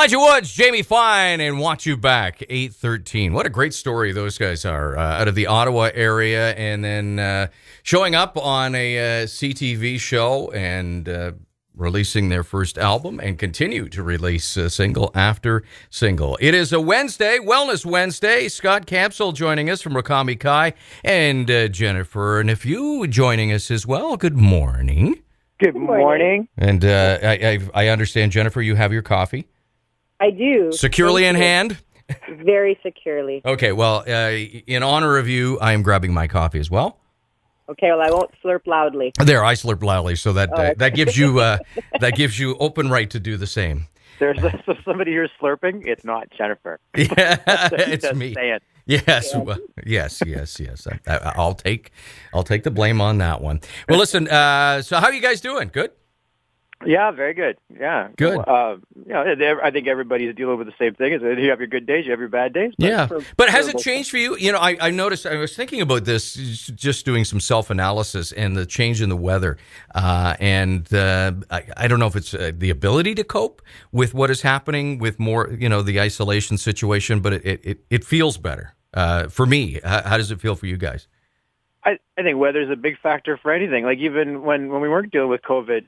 Elijah Woods, Jamie Fine, and Want You Back, 8:13. What a great story those guys are out of the Ottawa area, and then showing up on a CTV show and releasing their first album and continue to release single after single. It is a Wednesday, Wellness Wednesday. Scott Campsall joining us from Rakami Kai, and Jennifer Neveu joining us as well. Good morning. Good morning. And I understand, Jennifer, you have your coffee? I do. Securely in hand? Very securely. Okay, well, in honor of you, I am grabbing my coffee as well. Okay, well, I won't slurp loudly. There, I slurp loudly, so that gives you open right to do the same. There's somebody here slurping. It's not Jennifer. Yeah, it's me. Say it. Yes, yeah. yes. I'll take the blame on that one. Well, listen. So, how are you guys doing? Good. Yeah, very good. Yeah, good. I think everybody's dealing with the same thing. You have your good days, you have your bad days. But has it changed for you? You know, I noticed. I was thinking about this, just doing some self-analysis and the change in the weather, and I don't know if it's the ability to cope with what is happening with more, the isolation situation, but it feels better for me. How does it feel for you guys? I think weather's a big factor for anything. Like even when we weren't dealing with COVID,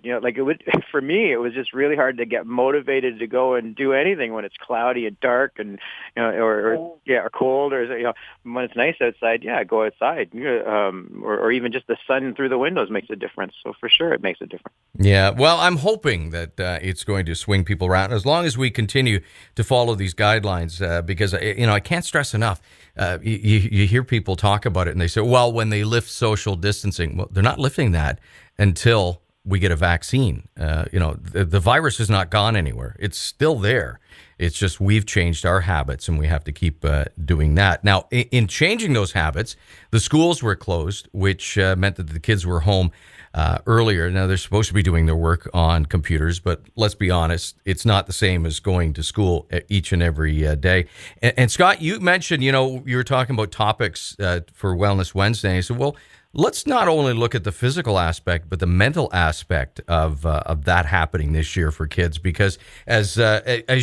for me, it was just really hard to get motivated to go and do anything when it's cloudy and dark and, or cold or, when it's nice outside, go outside. Or even just the sun through the windows makes a difference. So for sure, it makes a difference. Yeah. Well, I'm hoping that it's going to swing people around as long as we continue to follow these guidelines, because, I can't stress enough. You hear people talk about it and they say, well, when they lift social distancing, well, they're not lifting that until we get a vaccine. The virus is not gone anywhere. It's still there. It's just we've changed our habits and we have to keep doing that. Now, in changing those habits, the schools were closed, which meant that the kids were home earlier. Now, they're supposed to be doing their work on computers, but let's be honest, it's not the same as going to school each and every day. And Scott, you mentioned, you were talking about topics for Wellness Wednesday. And so, well, let's not only look at the physical aspect, but the mental aspect of that happening this year for kids, because as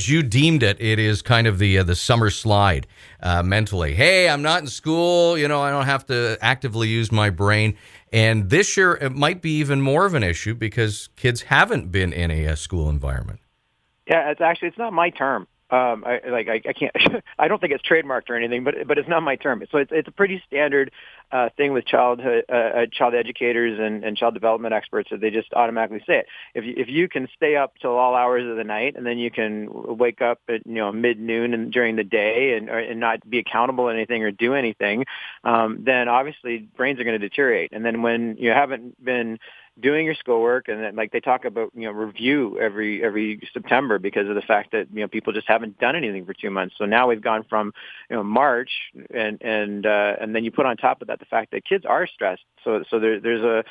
you deemed it, it is kind of the summer slide mentally. Hey, I'm not in school. I don't have to actively use my brain. And this year, it might be even more of an issue because kids haven't been in a school environment. Yeah, it's not my term. I can't. I don't think it's trademarked or anything, but it's not my term. So it's a pretty standard thing with child educators and child development experts, that they just automatically say it. If you can stay up till all hours of the night, and then you can wake up at mid-noon and during the day and not be accountable to anything or do anything, then obviously brains are going to deteriorate. And then when you haven't been doing your schoolwork, and then they talk about review every September because of the fact that people just haven't done anything for 2 months. So now we've gone from March and then you put on top of that the fact that kids are stressed. So there's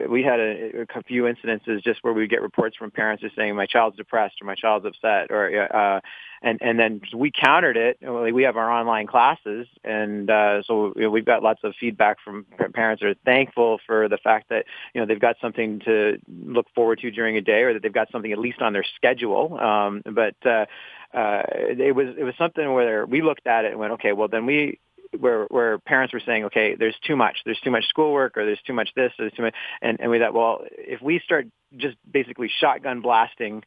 we had a few incidences just where we get reports from parents just saying my child's depressed or my child's upset, or and then we countered it. We have our online classes, and so we've got lots of feedback from parents that are thankful for the fact that they've got something to look forward to during a day, or that they've got something at least on their schedule. But it was something where we looked at it and went, okay, well then where parents were saying, okay, there's too much schoolwork, or there's too much this, there's too much, and we thought, well, if we start just basically shotgun blasting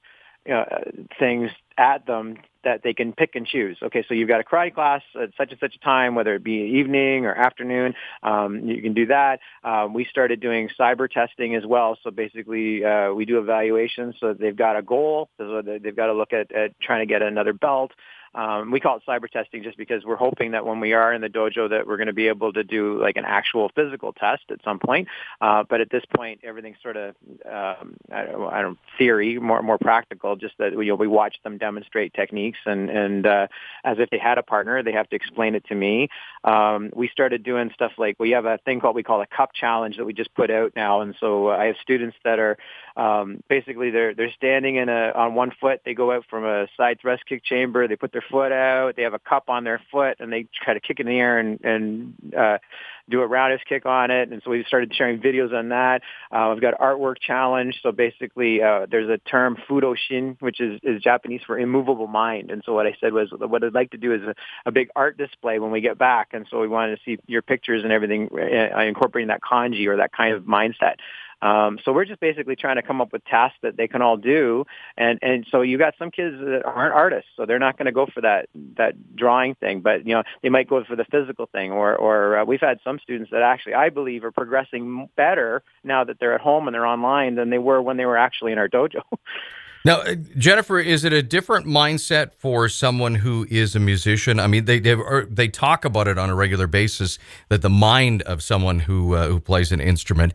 things at them, that they can pick and choose. Okay, so you've got a karate class at such and such a time, whether it be evening or afternoon, you can do that. We started doing cyber testing as well. So basically, we do evaluations. So they've got a goal. So they've got to look at trying to get another belt. We call it cyber testing just because we're hoping that when we are in the dojo that we're going to be able to do an actual physical test at some point. But at this point, everything's sort of, theory, more practical, just that we watch them demonstrate techniques and as if they had a partner, they have to explain it to me. We started doing stuff we have a thing we call a cup challenge that we just put out now. And so I have students that are Basically, they're standing on one foot. They go out from a side thrust kick chamber. They put their foot out. They have a cup on their foot, and they try to kick in the air and do a roundhouse kick on it. And so we started sharing videos on that. We've got artwork challenge. So basically, there's a term fudoshin, which is Japanese for immovable mind. And so what I said was, what I'd like to do is a big art display when we get back. And so we wanted to see your pictures and everything, incorporating that kanji or that kind of mindset. So we're just basically trying to come up with tasks that they can all do. And so you got some kids that aren't artists, so they're not going to go for that drawing thing, but, they might go for the physical thing. Or we've had some students that actually, I believe, are progressing better now that they're at home and they're online than they were when they were actually in our dojo. Now, Jennifer, is it a different mindset for someone who is a musician? I mean, they talk about it on a regular basis, that the mind of someone who plays an instrument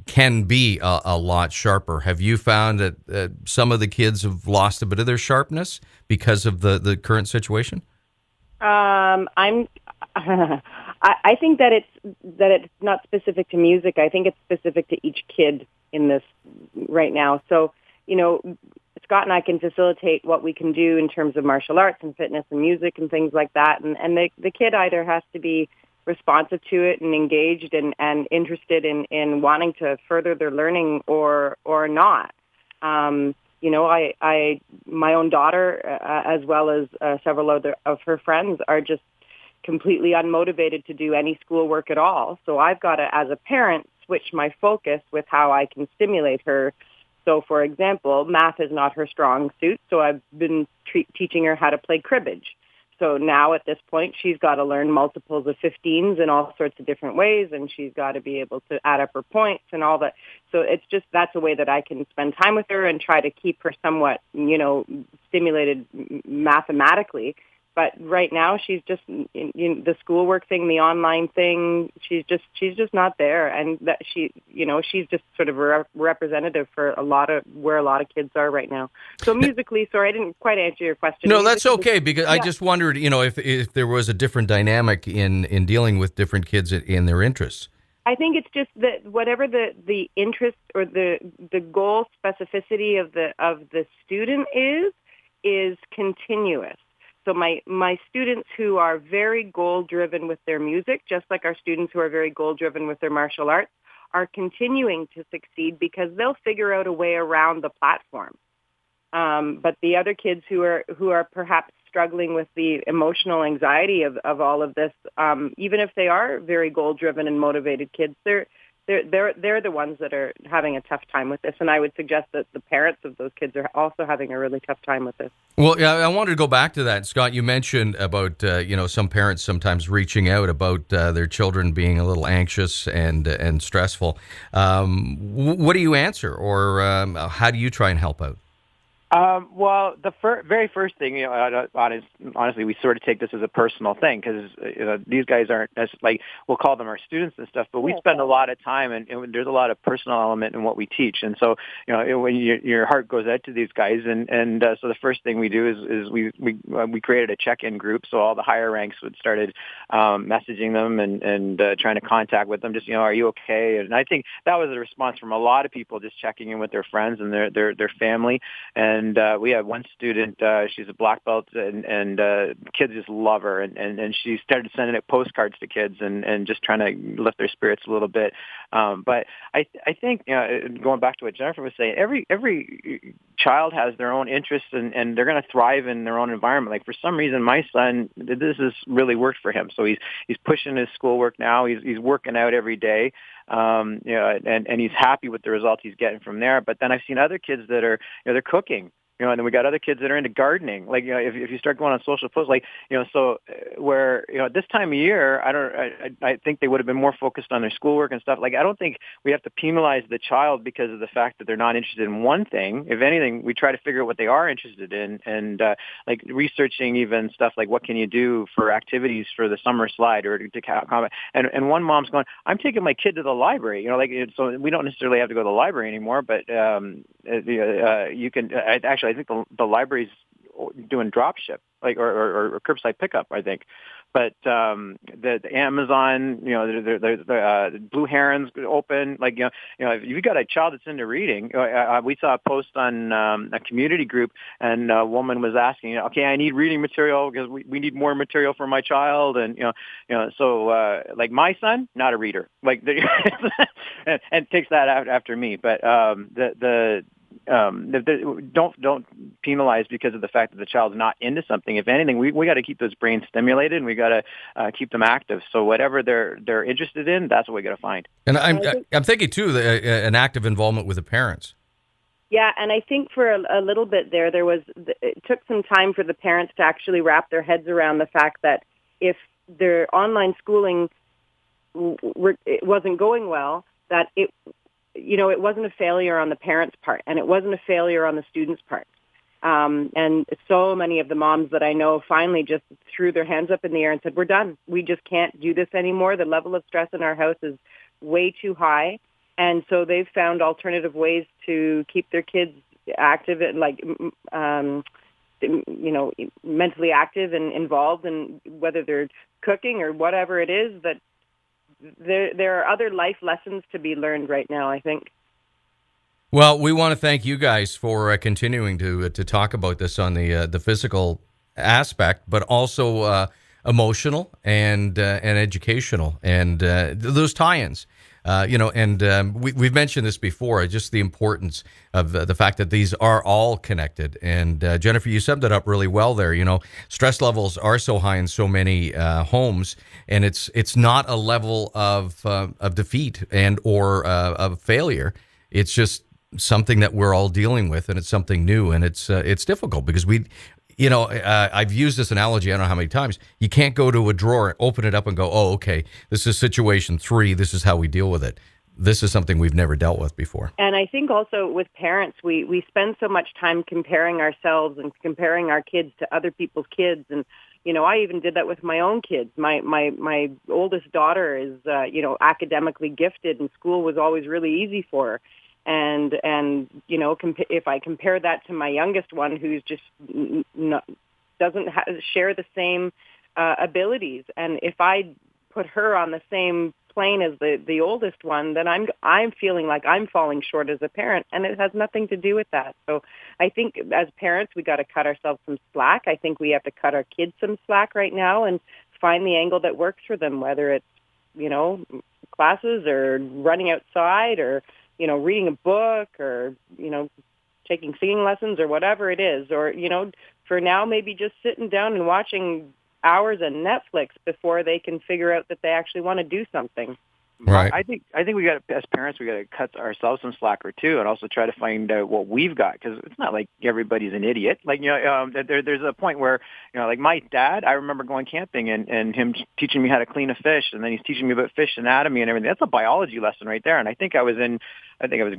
can be a lot sharper. Have you found that some of the kids have lost a bit of their sharpness because of the current situation? I think that it's not specific to music. I think it's specific to each kid in this right now. So, Scott and I can facilitate what we can do in terms of martial arts and fitness and music and things like that. And the kid either has to be responsive to it and engaged and interested in wanting to further their learning or not. My own daughter, as well as several other of her friends, are just completely unmotivated to do any schoolwork at all. So I've got to, as a parent, switch my focus with how I can stimulate her. So, for example, math is not her strong suit, so I've been teaching her how to play cribbage. So now at this point, she's got to learn multiples of 15s in all sorts of different ways, and she's got to be able to add up her points and all that. So it's just, that's a way that I can spend time with her and try to keep her somewhat, stimulated mathematically. But right now, she's just the schoolwork thing, the online thing. She's just not there, and that she's just sort of representative for where a lot of kids are right now. So musically, sorry, I didn't quite answer your question. No, that's okay, because I just wondered, if there was a different dynamic in dealing with different kids in their interests. I think it's just that whatever the interest or the goal specificity of the student is continuous. So my students who are very goal-driven with their music, just like our students who are very goal-driven with their martial arts, are continuing to succeed because they'll figure out a way around the platform. But the other kids who are perhaps struggling with the emotional anxiety of all of this, even if they are very goal-driven and motivated kids, they're the ones that are having a tough time with this, and I would suggest that the parents of those kids are also having a really tough time with this. Well, yeah, I wanted to go back to that, Scott. You mentioned about some parents sometimes reaching out about their children being a little anxious and stressful. What do you answer, or how do you try and help out? Well, the very first thing, honestly, we sort of take this as a personal thing because these guys aren't as we'll call them our students and stuff, but we spend a lot of time and there's a lot of personal element in what we teach, and so when your heart goes out to these guys, and so the first thing we do is we created a check-in group, so all the higher ranks started messaging them and trying to contact with them, just are you okay? And I think that was a response from a lot of people, just checking in with their friends and their family. And we had one student, she's a black belt, and kids just love her, and she started sending out postcards to kids and just trying to lift their spirits a little bit. But I think, going back to what Jennifer was saying, every child has their own interests, and they're going to thrive in their own environment. Like, for some reason, my son, this has really worked for him. So he's pushing his schoolwork now. He's working out every day. And he's happy with the results he's getting from there. But then I've seen other kids that are, they're cooking. And then we got other kids that are into gardening. Like, if you start going on social posts, so where, at this time of year, I think they would have been more focused on their schoolwork and stuff. Like, I don't think we have to penalize the child because of the fact that they're not interested in one thing. If anything, we try to figure out what they are interested in, and researching even stuff like what can you do for activities for the summer slide or to combat. And one mom's going, I'm taking my kid to the library. So we don't necessarily have to go to the library anymore, but you can actually. I think the libraries doing drop ship, like or curbside pickup, I think. But the Amazon, the Blue Heron's open. Like if you got a child that's into reading, we saw a post on a community group, and a woman was asking, okay, I need reading material because we need more material for my child, and so like my son, not a reader, like and takes that out after me. But don't penalize because of the fact that the child's not into something. If anything, we got to keep those brains stimulated, and we got to keep them active. So whatever they're interested in, that's what we got to find. And I'm thinking too an active involvement with the parents. Yeah, and I think for a little bit it took some time for the parents to actually wrap their heads around the fact that if their online schooling it wasn't going well, that it wasn't a failure on the parents' part, and it wasn't a failure on the students' part. And so many of the moms that I know finally just threw their hands up in the air and said, we're done. We just can't do this anymore. The level of stress in our house is way too high. And so they've found alternative ways to keep their kids active and mentally active and involved, and whether they're cooking or whatever it is, that there are other life lessons to be learned right now, I think. Well, we want to thank you guys for continuing to talk about this on the physical aspect, but also emotional and educational, and those tie-ins. We've mentioned this before, just the importance of the fact that these are all connected. And Jennifer, you summed it up really well there. Stress levels are so high in so many homes, and it's not a level of defeat and or of failure. It's just something that we're all dealing with, and it's something new, and it's difficult because I've used this analogy, I don't know how many times. You can't go to a drawer, open it up and go, oh, okay, this is situation 3. This is how we deal with it. This is something we've never dealt with before. And I think also with parents, we spend so much time comparing ourselves and comparing our kids to other people's kids. And, I even did that with my own kids. My oldest daughter is, academically gifted, and school was always really easy for her. And if I compare that to my youngest one, who's just doesn't share the same abilities, and if I put her on the same plane as the oldest one, then I'm feeling like I'm falling short as a parent, and it has nothing to do with that. So I think as parents, we got to cut ourselves some slack. I think we have to cut our kids some slack right now and find the angle that works for them, whether it's classes or running outside or reading a book or, taking singing lessons or whatever it is. Or, for now, maybe just sitting down and watching hours of Netflix before they can figure out that they actually want to do something. Right. I think we got to, as parents, we got to cut ourselves some slack or two, and also try to find out what we've got, because it's not like everybody's an idiot. Like there's a point where like my dad, I remember going camping and him teaching me how to clean a fish, and then he's teaching me about fish anatomy and everything. That's a biology lesson right there. And I think I was in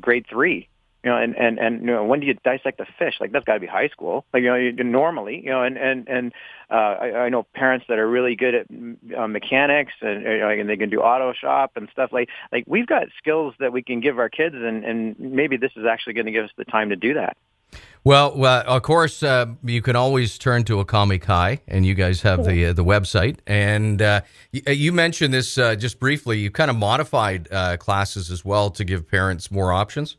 grade 3. And when do you dissect a fish? Like, that's got to be high school. Like, normally, and I know parents that are really good at mechanics and they can do auto shop and stuff. Like we've got skills that we can give our kids, and maybe this is actually going to give us the time to do that. Well, of course, you can always turn to a Comic High, and you guys have the website. And you mentioned this just briefly. You kind of modified classes as well to give parents more options.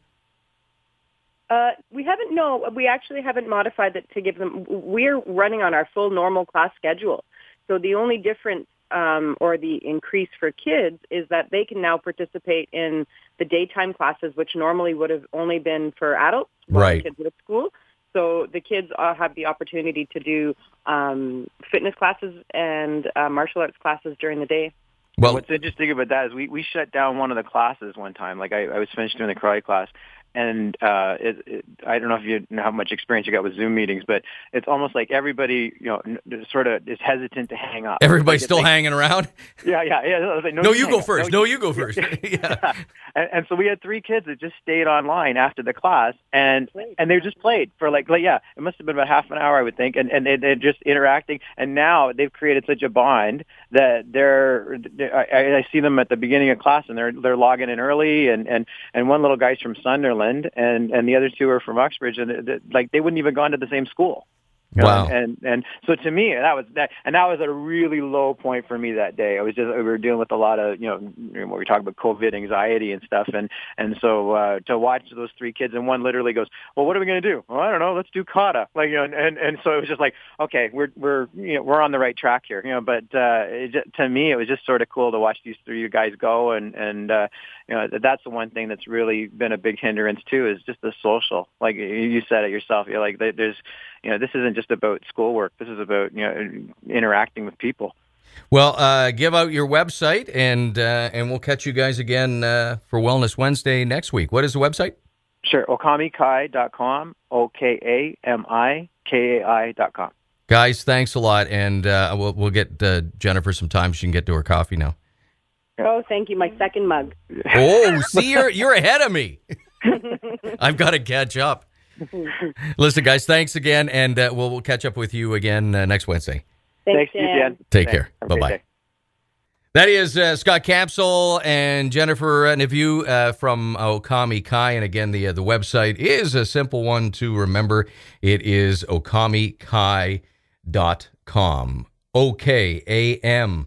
We actually haven't modified it to give them. We're running on our full normal class schedule. So the only difference or the increase for kids is that they can now participate in the daytime classes, which normally would have only been for adults, right? Kids at school. So the kids have the opportunity to do fitness classes and martial arts classes during the day. Well, what's interesting about that is we shut down one of the classes one time. Like I was finished doing the karate class. And I don't know if you know how much experience you got with Zoom meetings, but it's almost like everybody, sort of is hesitant to hang up. Everybody's still hanging around? Yeah. Like, no, you go first. No, you go first. Yeah. And so we had 3 kids that just stayed online after the class, and they just played for like it must have been about half an hour, I would think, and they're just interacting. And now they've created such a bond that I see them at the beginning of class, and they're logging in early, and one little guy's from Sunderland, and the other 2 are from Uxbridge, and they wouldn't even gone to the same school. Wow. And so to me, that was a really low point for me that day. We were dealing with a lot of, when we talk about COVID anxiety and stuff. And so to watch those three kids, and one literally goes, well, what are we going to do? Well, I don't know. Let's do kata. And so it was just like, okay, we're on the right track here, but to me, it was just sort of cool to watch these three guys go. And that's the one thing that's really been a big hindrance too, is just the social. Like you said it yourself, you're like, there's, this isn't just about schoolwork. This is about, interacting with people. Well, give out your website, and we'll catch you guys again for Wellness Wednesday next week. What is the website? Sure, okamikai.com, okamikai.com. Guys, thanks a lot, and we'll get Jennifer some time. She can get to her coffee now. Oh, thank you. My second mug. Oh, see, you're ahead of me. I've got to catch up. Listen, guys, thanks again, and we'll catch up with you again next Wednesday. Thanks, Dan. Take care. Bye-bye. That is Scott Campsall and Jennifer Neveu from Okami Kai. And again, the website is a simple one to remember. It is okamikai.com. OKAMIKAI.com.